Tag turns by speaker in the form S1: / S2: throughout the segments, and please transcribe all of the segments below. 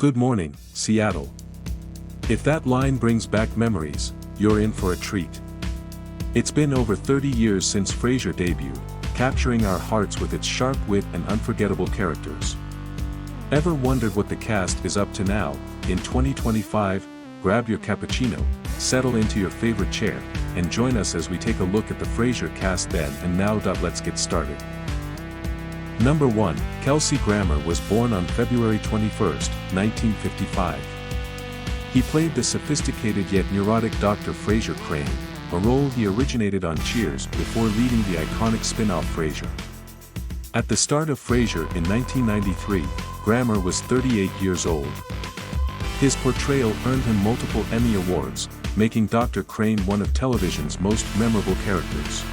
S1: Good morning, Seattle. If that line brings back memories, you're in for a treat. It's been over 30 years since Frasier debuted, capturing our hearts with its sharp wit and unforgettable characters. Ever wondered what the cast is up to now? In 2025, grab your cappuccino, settle into your favorite chair, and join us as we take a look at the Frasier cast then and now. Let's get started. Number 1, Kelsey Grammer was born on February 21, 1955. He played the sophisticated yet neurotic Dr. Frasier Crane, a role he originated on Cheers before leading the iconic spin-off Frasier. At the start of Frasier in 1993, Grammer was 38 years old. His portrayal earned him multiple Emmy Awards, making Dr. Crane one of television's most memorable characters.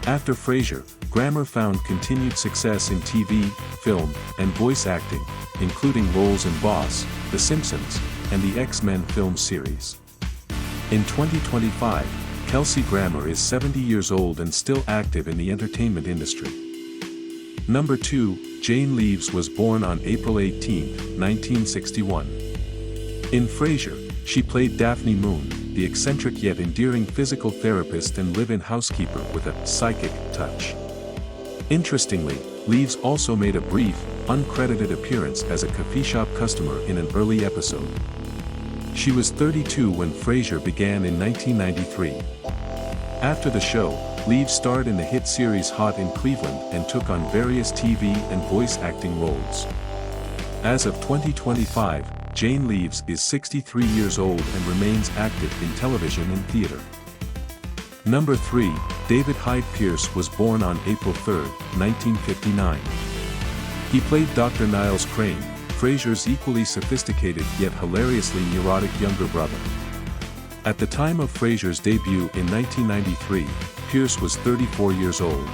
S1: After Frasier, Grammer found continued success in TV, film, and voice acting, including roles in Boss, The Simpsons, and the X-Men film series. In 2025, Kelsey Grammer is 70 years old and still active in the entertainment industry. Number 2, Jane Leeves was born on April 18, 1961. In Frasier, she played Daphne Moon, the eccentric yet endearing physical therapist and live-in housekeeper with a psychic touch. Interestingly, Leeves also made a brief, uncredited appearance as a coffee shop customer in an early episode. She was 32 when Frasier began in 1993. After the show, Leeves starred in the hit series Hot in Cleveland and took on various TV and voice acting roles. As of 2025, Jane Leeves is 63 years old and remains active in television and theater. Number 3, David Hyde Pierce was born on April 3, 1959. He played Dr. Niles Crane, Frasier's equally sophisticated yet hilariously neurotic younger brother. At the time of Frasier's debut in 1993, Pierce was 34 years old.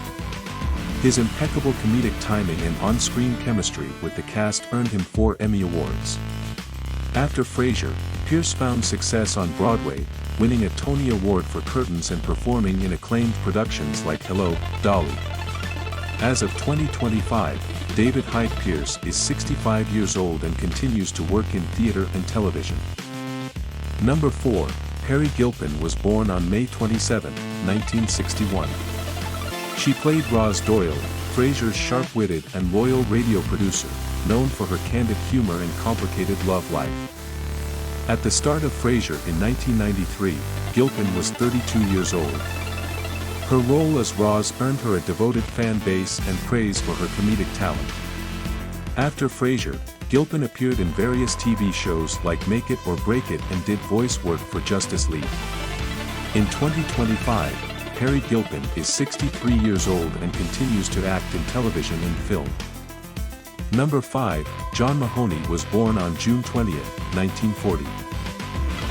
S1: His impeccable comedic timing and on-screen chemistry with the cast earned him 4 Emmy Awards. After Frasier, Pierce found success on Broadway, winning a Tony Award for curtains and performing in acclaimed productions like Hello, Dolly. As of 2025, David Hyde Pierce is 65 years old and continues to work in theater and television. Number 4, Peri Gilpin was born on May 27, 1961. She played Roz Doyle, Frasier's sharp-witted and loyal radio producer, known for her candid humor and complicated love life. At the start of Frasier in 1993, Gilpin was 32 years old. Her role as Roz earned her a devoted fan base and praise for her comedic talent. After Frasier, Gilpin appeared in various TV shows like Make It or Break It and did voice work for Justice League. In 2025, Peri Gilpin is 63 years old and continues to act in television and film. Number 5, John Mahoney was born on June 20, 1940.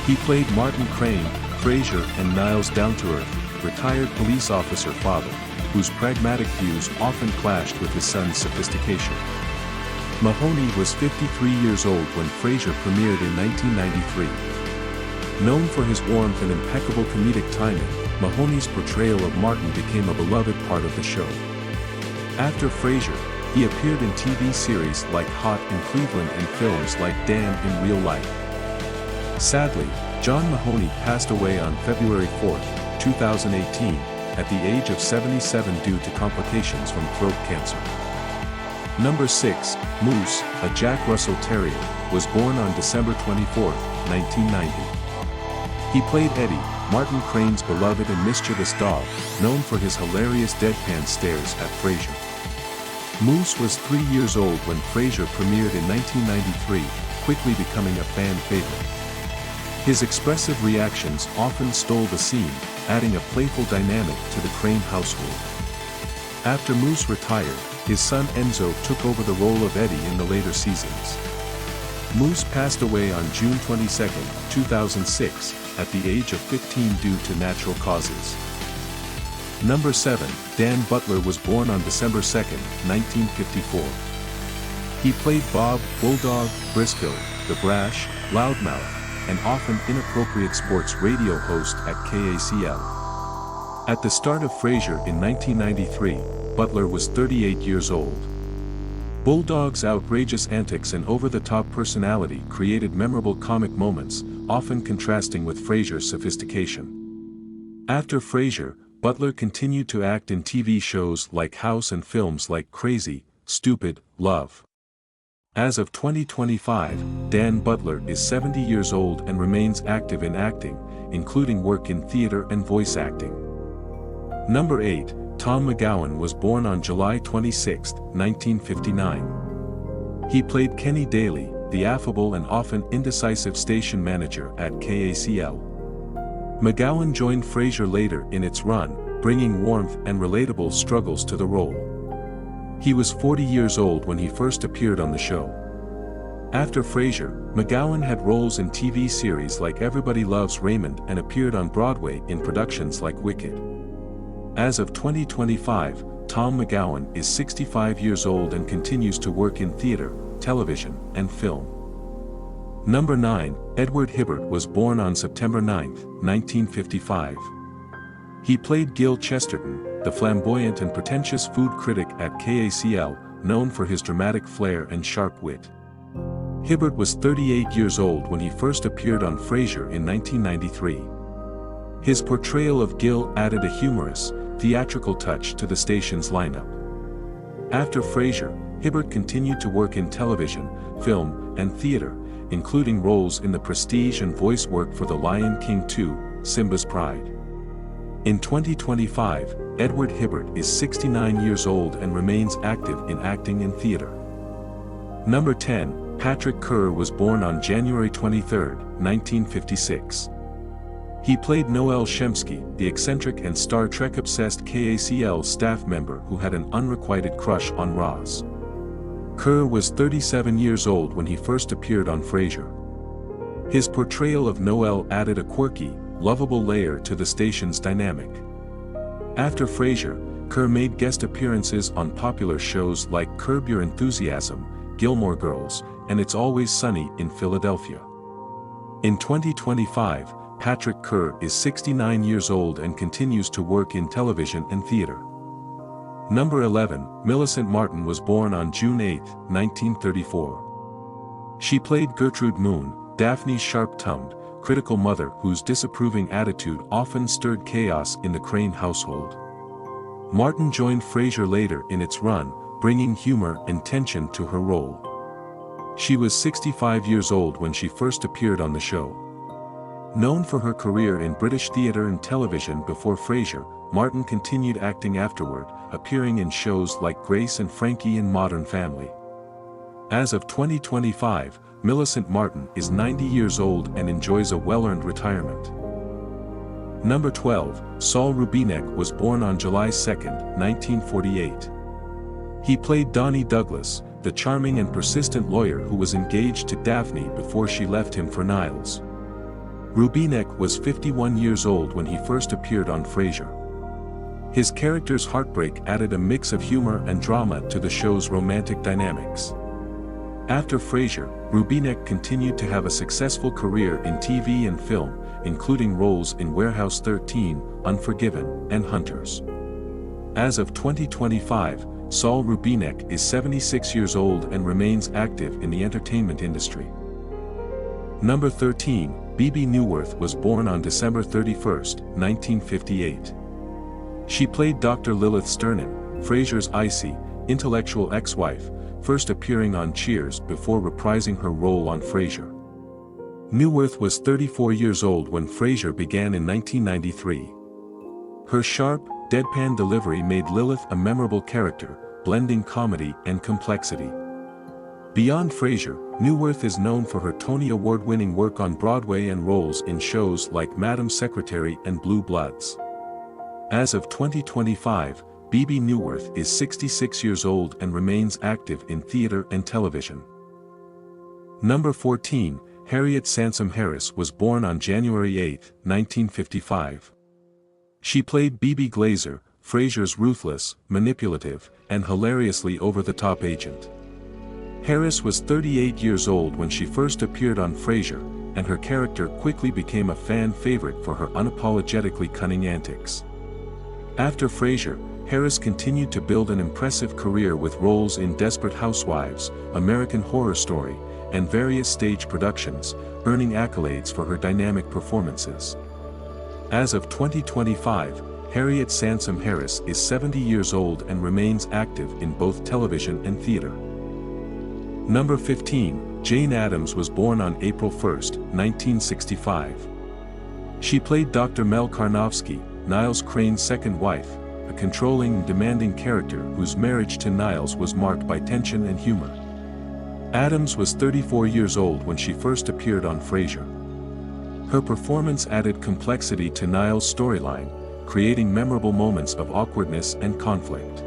S1: He played Martin Crane, Frasier and Niles' down-to-earth, retired police officer father, whose pragmatic views often clashed with his son's sophistication. Mahoney was 53 years old when Frasier premiered in 1993. Known for his warmth and impeccable comedic timing, Mahoney's portrayal of Martin became a beloved part of the show. After Frasier, he appeared in TV series like Hot in Cleveland and films like Dan in Real Life. Sadly, John Mahoney passed away on February 4, 2018, at the age of 77 due to complications from throat cancer. Number 6, Moose, a Jack Russell Terrier, was born on December 24, 1990. He played Eddie, Martin Crane's beloved and mischievous dog, known for his hilarious deadpan stares at Frasier. Moose was 3 years old when Frasier premiered in 1993, quickly becoming a fan favorite. His expressive reactions often stole the scene, adding a playful dynamic to the Crane household. After Moose retired, his son Enzo took over the role of Eddie in the later seasons. Moose passed away on June 22, 2006, at the age of 15 due to natural causes. Number 7, Dan Butler was born on December 2, 1954. He played Bob, Bulldog, Briscoe, the brash, loudmouth, and often inappropriate sports radio host at KACL. At the start of Frasier in 1993, Butler was 38 years old. Bulldog's outrageous antics and over-the-top personality created memorable comic moments, often contrasting with Frasier's sophistication. After Frasier, Butler continued to act in TV shows like House and films like Crazy, Stupid, Love. As of 2025, Dan Butler is 70 years old and remains active in acting, including work in theater and voice acting. Number 8, Tom McGowan was born on July 26, 1959. He played Kenny Daly, the affable and often indecisive station manager at KACL. McGowan joined Frasier later in its run, bringing warmth and relatable struggles to the role. He was 40 years old when he first appeared on the show. After Frasier, McGowan had roles in TV series like Everybody Loves Raymond and appeared on Broadway in productions like Wicked. As of 2025, Tom McGowan is 65 years old and continues to work in theater, television, and film. Number 9, Edward Hibbert was born on September 9, 1955. He played Gil Chesterton, the flamboyant and pretentious food critic at KACL, known for his dramatic flair and sharp wit. Hibbert was 38 years old when he first appeared on Frasier in 1993. His portrayal of Gil added a humorous, theatrical touch to the station's lineup. After Frasier, Hibbert continued to work in television, film, and theater, including roles in the prestige and voice work for The Lion King 2, Simba's Pride. In 2025, Edward Hibbert is 69 years old and remains active in acting and theater. Number 10, Patrick Kerr was born on January 23, 1956. He played Noel Shemsky, the eccentric and Star Trek-obsessed KACL staff member who had an unrequited crush on Roz. Kerr was 37 years old when he first appeared on Frasier. His portrayal of Noel added a quirky, lovable layer to the station's dynamic. After Frasier, Kerr made guest appearances on popular shows like Curb Your Enthusiasm, Gilmore Girls, and It's Always Sunny in Philadelphia. In 2025, Patrick Kerr is 69 years old and continues to work in television and theater. Number 11, Millicent Martin was born on June 8, 1934. She played Gertrude Moon, Daphne's sharp-tongued, critical mother whose disapproving attitude often stirred chaos in the Crane household. Martin joined Frasier later in its run, bringing humor and tension to her role. She was 65 years old when she first appeared on the show. Known for her career in British theatre and television before Frasier, Martin continued acting afterward, appearing in shows like Grace and Frankie and Modern Family. As of 2025, Millicent Martin is 90 years old and enjoys a well-earned retirement. Number 12, Saul Rubinek was born on July 2, 1948. He played Donnie Douglas, the charming and persistent lawyer who was engaged to Daphne before she left him for Niles. Rubinek was 51 years old when he first appeared on Frasier. His character's heartbreak added a mix of humor and drama to the show's romantic dynamics. After Frasier, Rubinek continued to have a successful career in TV and film, including roles in Warehouse 13, Unforgiven, and Hunters. As of 2025, Saul Rubinek is 76 years old and remains active in the entertainment industry. Number 13, Bebe Neuwirth was born on December 31, 1958. She played Dr. Lilith Sternin, Frasier's icy, intellectual ex-wife, first appearing on Cheers before reprising her role on Frasier. Neuwirth was 34 years old when Frasier began in 1993. Her sharp, deadpan delivery made Lilith a memorable character, blending comedy and complexity. Beyond Frasier, Neuwirth is known for her Tony Award-winning work on Broadway and roles in shows like Madam Secretary and Blue Bloods. As of 2025, Bebe Neuwirth is 66 years old and remains active in theater and television. Number 14, Harriet Sansom Harris was born on January 8, 1955. She played Bebe Glazer, Frasier's ruthless, manipulative, and hilariously over-the-top agent. Harris was 38 years old when she first appeared on Frasier, and her character quickly became a fan favorite for her unapologetically cunning antics. After Frasier, Harris continued to build an impressive career with roles in Desperate Housewives, American Horror Story, and various stage productions, earning accolades for her dynamic performances. As of 2025, Harriet Sansom Harris is 70 years old and remains active in both television and theater. Number 15, Jane Addams was born on April 1, 1965. She played Dr. Mel Karnofsky, Niles Crane's second wife, a controlling and demanding character whose marriage to Niles was marked by tension and humor. Addams was 34 years old when she first appeared on Frasier. Her performance added complexity to Niles' storyline, creating memorable moments of awkwardness and conflict.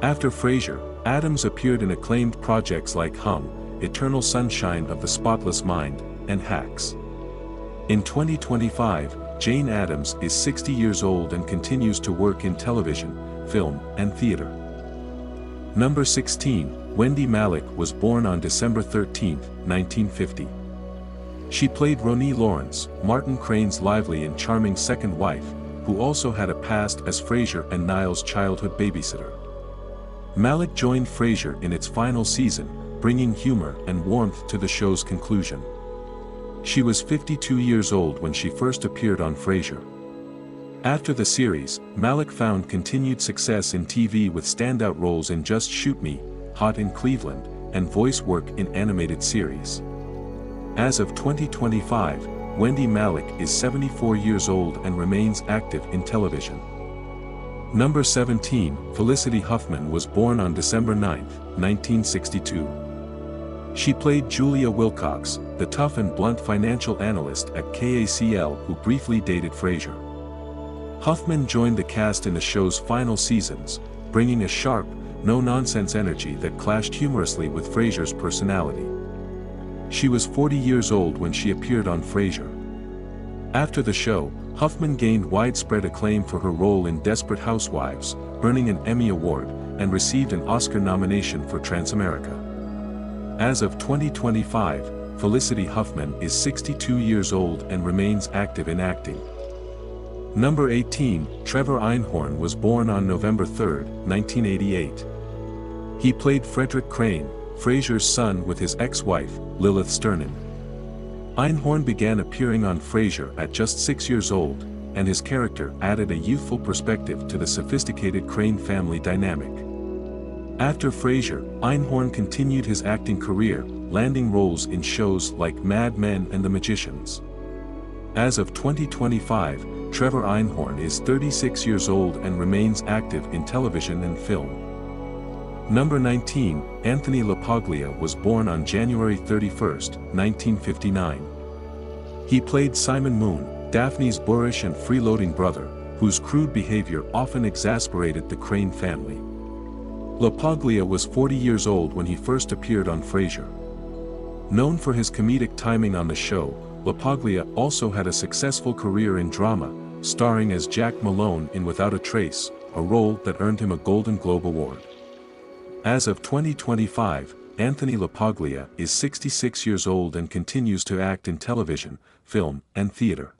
S1: After Frasier, Addams appeared in acclaimed projects like Hum, Eternal Sunshine of the Spotless Mind, and Hacks. In 2025, Jane Addams is 60 years old and continues to work in television, film, and theater. Number 16, Wendy Malick was born on December 13, 1950. She played Ronnie Lawrence, Martin Crane's lively and charming second wife, who also had a past as Frasier and Niles' childhood babysitter. Malick joined Frasier in its final season, bringing humor and warmth to the show's conclusion. She was 52 years old when she first appeared on Frasier. After the series, Malick found continued success in TV with standout roles in Just Shoot Me, Hot in Cleveland, and voice work in animated series. As of 2025, Wendy Malick is 74 years old and remains active in television. Number 17, Felicity Huffman was born on December 9, 1962. She played Julia Wilcox, the tough and blunt financial analyst at KACL who briefly dated Frasier. Huffman joined the cast in the show's final seasons, bringing a sharp, no-nonsense energy that clashed humorously with Frasier's personality. She was 40 years old when she appeared on Frasier. After the show, Huffman gained widespread acclaim for her role in Desperate Housewives, earning an Emmy Award, and received an Oscar nomination for Transamerica. As of 2025, Felicity Huffman is 62 years old and remains active in acting. Number 18, Trevor Einhorn was born on November 3, 1988. He played Frederick Crane, Frasier's son with his ex-wife, Lilith Sternin. Einhorn began appearing on Frasier at just 6 years old, and his character added a youthful perspective to the sophisticated Crane family dynamic. After Frasier, Einhorn continued his acting career, landing roles in shows like Mad Men and The Magicians. As of 2025, Trevor Einhorn is 36 years old and remains active in television and film. Number 19, Anthony LaPaglia was born on January 31, 1959. He played Simon Moon, Daphne's boorish and freeloading brother, whose crude behavior often exasperated the Crane family. LaPaglia was 40 years old when he first appeared on Frasier. Known for his comedic timing on the show, LaPaglia also had a successful career in drama, starring as Jack Malone in Without a Trace, a role that earned him a Golden Globe Award. As of 2025, Anthony LaPaglia is 66 years old and continues to act in television, film, and theater.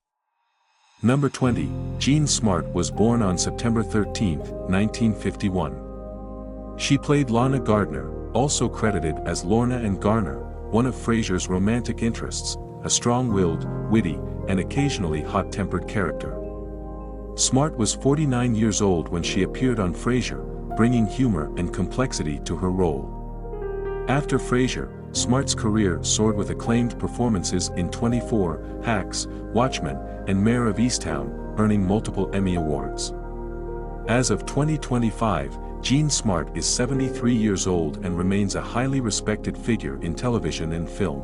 S1: Number 20, Jean Smart was born on September 13, 1951. She played Lana Gardner, also credited as Lorna and Garner, one of Frasier's romantic interests, a strong-willed, witty, and occasionally hot-tempered character. Smart was 49 years old when she appeared on Frasier, bringing humor and complexity to her role. After Frasier, Smart's career soared with acclaimed performances in 24, Hacks, Watchmen, and Mayor of Easttown, earning multiple Emmy Awards. As of 2025, Jean Smart is 73 years old and remains a highly respected figure in television and film.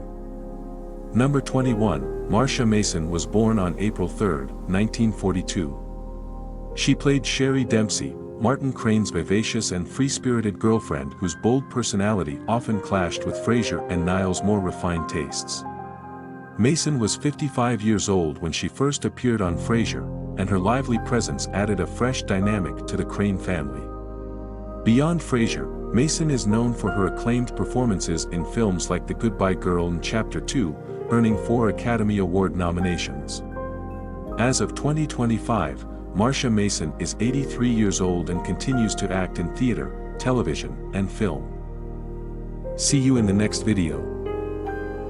S1: Number 21, Marsha Mason was born on April 3, 1942. She played Sherry Dempsey, Martin Crane's vivacious and free-spirited girlfriend whose bold personality often clashed with Frasier and Niles' more refined tastes. Mason was 55 years old when she first appeared on Frasier, and her lively presence added a fresh dynamic to the Crane family. Beyond Frasier, Mason is known for her acclaimed performances in films like The Goodbye Girl and Chapter 2, earning 4 Academy Award nominations. As of 2025, Marsha Mason is 83 years old and continues to act in theater, television, and film. See you in the next video.